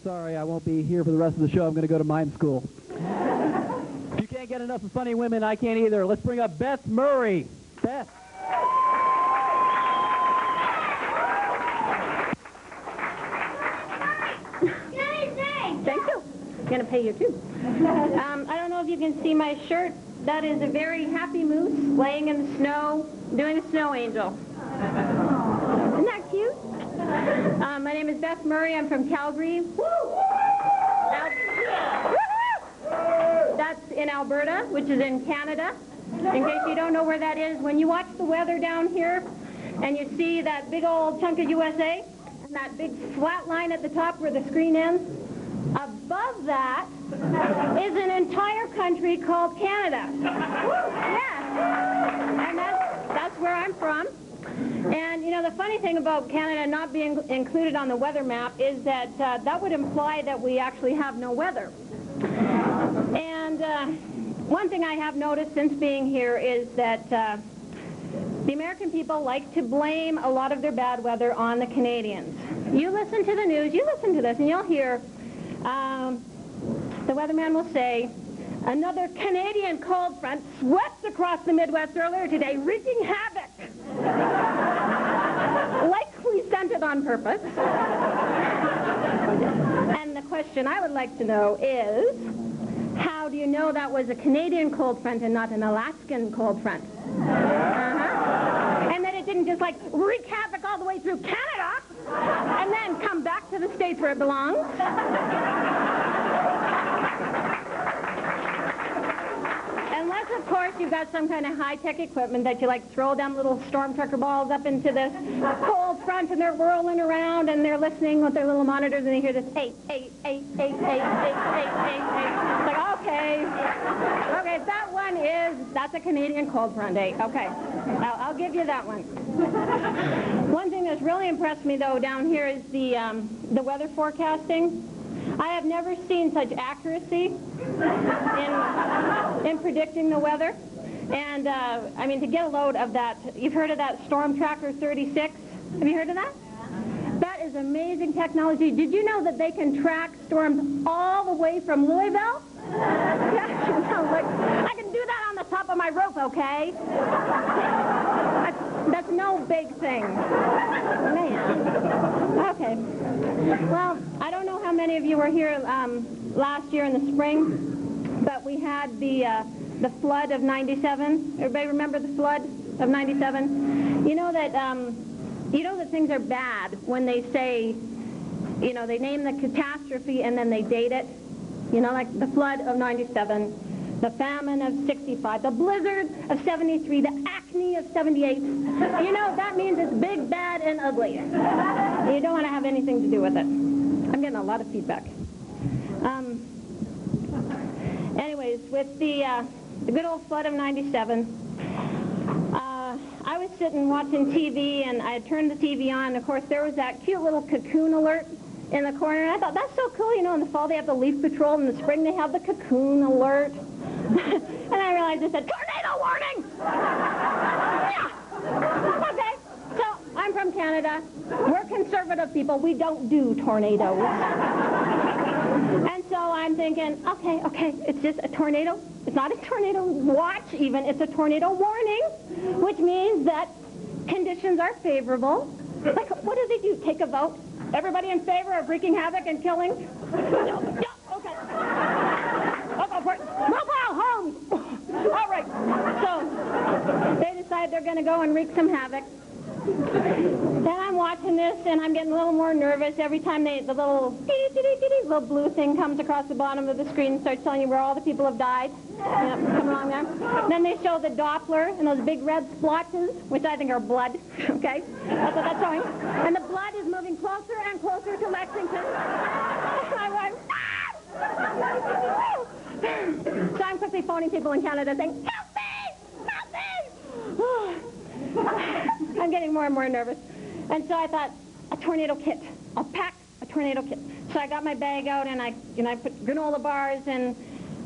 sorry, I won't be here for the rest of the show. I'm going to go to mime school. If you can't get enough of funny women, I can't either. Let's bring up Beth Murray. Beth. Thank you. I'm going to pay you, too. I don't know if you can see my shirt. That is a very happy moose laying in the snow, doing a snow angel. Isn't that cute? My name is Beth Murray. I'm from Calgary. That's in Alberta, which is in Canada. In case you don't know where that is, when you watch the weather down here and you see that big old chunk of USA and that big flat line at the top where the screen ends, above that is an entire country called Canada. Yeah. And that's where I'm from. And, you know, the funny thing about Canada not being included on the weather map is that that would imply that we actually have no weather. And one thing I have noticed since being here is that the American people like to blame a lot of their bad weather on the Canadians. You listen to the news, you listen to this, and you'll hear the weatherman will say, another Canadian cold front swept across the Midwest earlier today, wreaking havoc. Like we sent it on purpose. And the question I would like to know is, how do you know that was a Canadian cold front and not an Alaskan cold front? And that it didn't just like wreak havoc all the way through Canada and then come back to the States where it belongs? Unless, of course, you've got some kind of high-tech equipment that you, like, throw them little storm trucker balls up into this cold front, and they're whirling around, and they're listening with their little monitors, and they hear this 8, 8, 8, 8, 8, 8, 8, 8, 8. It's like, okay, that's a Canadian cold front, 8. Okay, I'll give you that one. One thing that's really impressed me, though, down here is the weather forecasting. I have never seen such accuracy in predicting the weather. And, I mean, to get a load of that, you've heard of that Storm Tracker 36? Have you heard of that? That is amazing technology. Did you know that they can track storms all the way from Louisville? Yeah, like, I can do that on the top of my roof, okay? That's no big thing. Man. Okay. Well, I don't know how many of you were here last year in the spring, but we had the flood of '97. Everybody remember the flood of '97? You know that things are bad when they say, you know, they name the catastrophe and then they date it. You know, like the flood of '97. The famine of '65, the blizzard of '73, the acne of '78. You know, that means it's big, bad, and ugly. You don't want to have anything to do with it. I'm getting a lot of feedback. Anyways, with the good old flood of '97, I was sitting watching TV, and I turned the TV on, and of course there was that cute little cocoon alert in the corner, and I thought, that's so cool. You know, in the fall they have the leaf patrol, and in the spring they have the cocoon alert. And I realized it said, tornado warning! Yeah. Okay, so I'm from Canada. We're conservative people. We don't do tornadoes. And so I'm thinking, okay, it's just a tornado. It's not a tornado watch even. It's a tornado warning, which means that conditions are favorable. Like, what do? Take a vote? Everybody in favor of wreaking havoc and killing? Yeah, okay. I'll go for it. Mobile homes! All right. So they decide they're going to go and wreak some havoc. Then I'm watching this, and I'm getting a little more nervous every time the little blue thing comes across the bottom of the screen and starts telling you where all the people have died. Yep, come along there. Then they show the Doppler and those big red splotches, which I think are blood. Okay? That's what that's showing. And the blood is moving closer and closer to Lexington. I'm going, ah! So I'm quickly phoning people in Canada saying, help me! Help me! I'm getting more and more nervous. And so I thought, a tornado kit. I'll pack a tornado kit. So I got my bag out, and I put granola bars and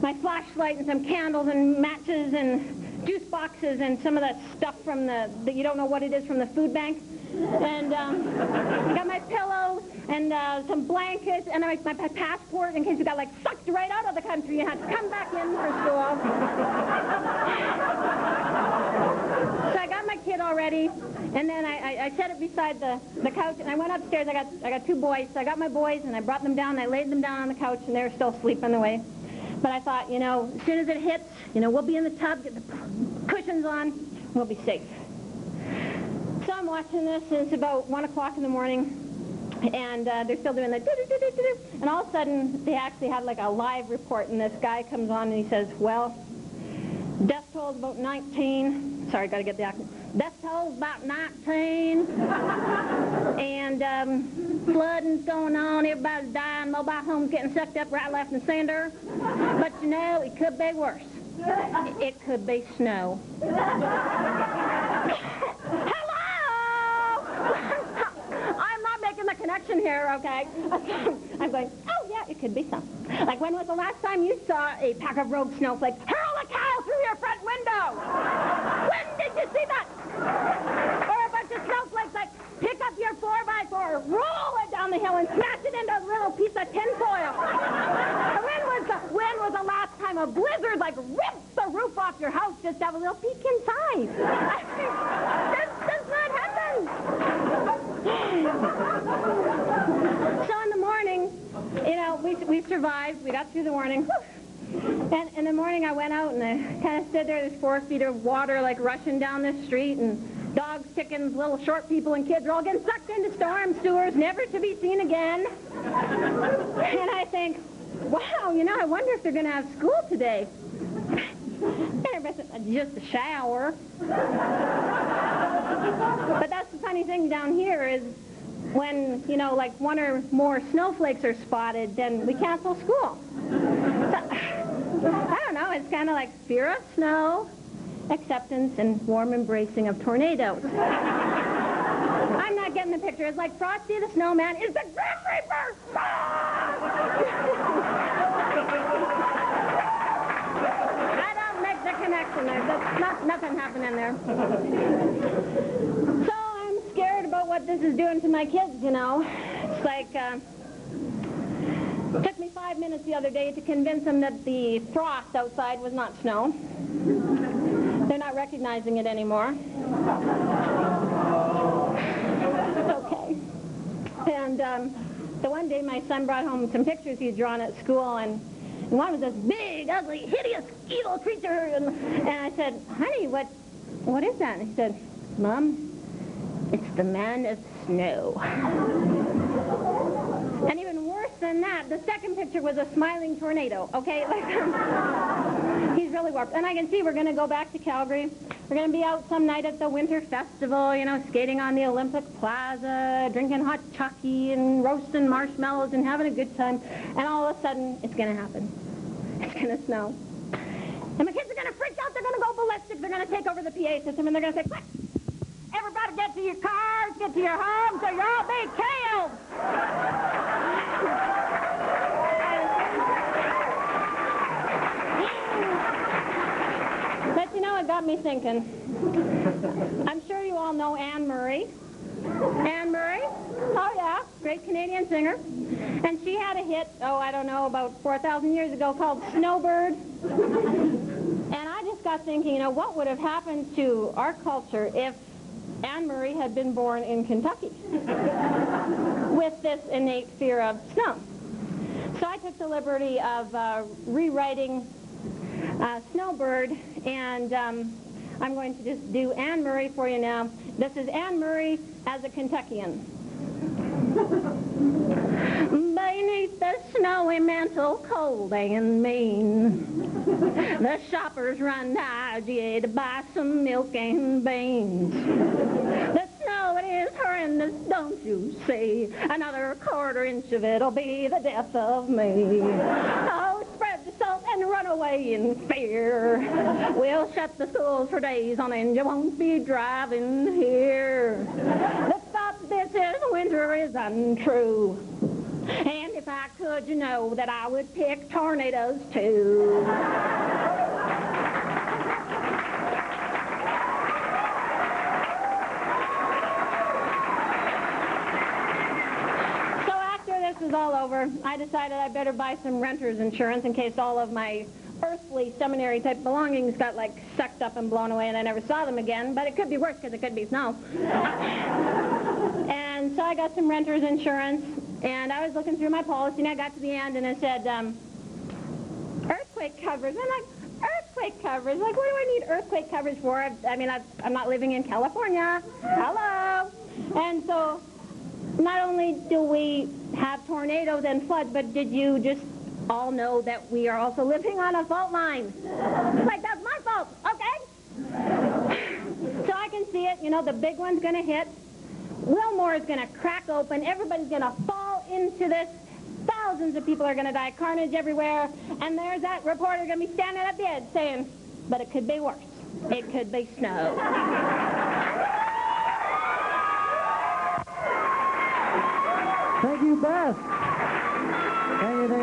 my flashlight and some candles and matches and juice boxes and some of that stuff from you don't know what it is, from the food bank. and got my pillows and some blankets and my passport in case you got like sucked right out of the country. You had to come back in for school. So I got my kid all ready, and then I set it beside the couch, and I went upstairs. I got two boys, so I got my boys, and I brought them down, and I laid them down on the couch, and they were still asleep on the way. But I thought, you know, as soon as it hits, you know, we'll be in the tub, get the cushions on, we'll be safe. So I'm watching this, and it's about 1 o'clock in the morning, and they're still doing the do-do-do-do-do, and all of a sudden, they actually had like a live report, and this guy comes on, and he says, well, death toll's about 19. Sorry, got to get the acronym. Death toll's about 19. And flooding's going on. Everybody's dying. Mobile homes getting sucked up right, left, and center. But, you know, it could be worse. It could be snow. Hello! I'm not making the connection here, okay? I'm going, oh, yeah, it could be some. Like, when was the last time you saw a pack of rogue snowflakes hurl a cow through your front window? When did you see that? Or a bunch of snowflakes, like, pick up your 4x4, roll it down the hill, and smash it into a little piece of tinfoil. When was the last time a blizzard, like, ripped the roof off your house just to have a little peek inside? This does not happen. So in the morning, you know, we survived. We got through the morning. And in the morning, I went out, and I kind of stood there. There's 4 feet of water, like, rushing down the street, and dogs, chickens, little short people, and kids are all getting sucked into storm sewers, never to be seen again. And I think, wow, you know, I wonder if they're going to have school today. And everybody said, just a shower. But that's the funny thing down here is when, you know, like 1 or more snowflakes are spotted, then we cancel school. So, I don't know, it's kind of like fear of snow, acceptance, and warm embracing of tornadoes. I'm not getting the picture. It's like Frosty the Snowman is the Grim Reaper! I don't make the connection there. That's nothing happening there. So I'm scared about what this is doing to my kids, you know. It's like, it took me 5 minutes the other day to convince them that the frost outside was not snow. They're not recognizing it anymore. Okay. And the one day my son brought home some pictures he'd drawn at school, and one was this big, ugly, hideous, evil creature. And I said, honey, what is that? And he said, Mom, it's the man of snow. And even worse than that, the second picture was a smiling tornado, okay? Like, he's really warped. And I can see we're going to go back to Calgary. We're going to be out some night at the Winter Festival, you know, skating on the Olympic Plaza, drinking hot chucky and roasting marshmallows and having a good time. And all of a sudden, it's going to happen. It's going to snow. And my kids are going to freak out. They're going to go ballistic. They're going to take over the PA system, and they're going to say, what? Everybody get to your cars, get to your homes, or you'll all be killed. But you know, it got me thinking. I'm sure you all know Anne Murray. Anne Murray? Oh, yeah, great Canadian singer. And she had a hit, I don't know, about 4,000 years ago called Snowbird. And I just got thinking, you know, what would have happened to our culture if Anne Murray had been born in Kentucky with this innate fear of snow. So I took the liberty of rewriting Snowbird, and I'm going to just do Anne Murray for you now. This is Anne Murray as a Kentuckian. Beneath the snowy mantle, cold and mean, the shoppers run to IGA to buy some milk and beans. The snow, it is horrendous, don't you see? Another quarter-inch of it'll be the death of me. Oh, spread the salt and run away in fear. We'll shut the schools for days on end. You won't be driving here. The thought this is winter is untrue. And if I could, you know that I would pick tornadoes too. was all over, I decided I better buy some renter's insurance in case all of my earthly seminary-type belongings got, like, sucked up and blown away and I never saw them again. But it could be worse because it could be snow. And so I got some renter's insurance, and I was looking through my policy, and I got to the end, and it said, earthquake coverage. And I'm like, earthquake coverage? Like, what do I need earthquake coverage for? I'm not living in California. Hello. And so not only do we have tornadoes and floods, but did you just all know that we are also living on a fault line? Like, that's my fault, okay? So I can see it, you know, the big one's going to hit. Wilmore is going to crack open. Everybody's going to fall into this. Thousands of people are going to die. Carnage everywhere. And there's that reporter going to be standing at the edge saying, but it could be worse. It could be snow. Thank you, Beth. Anything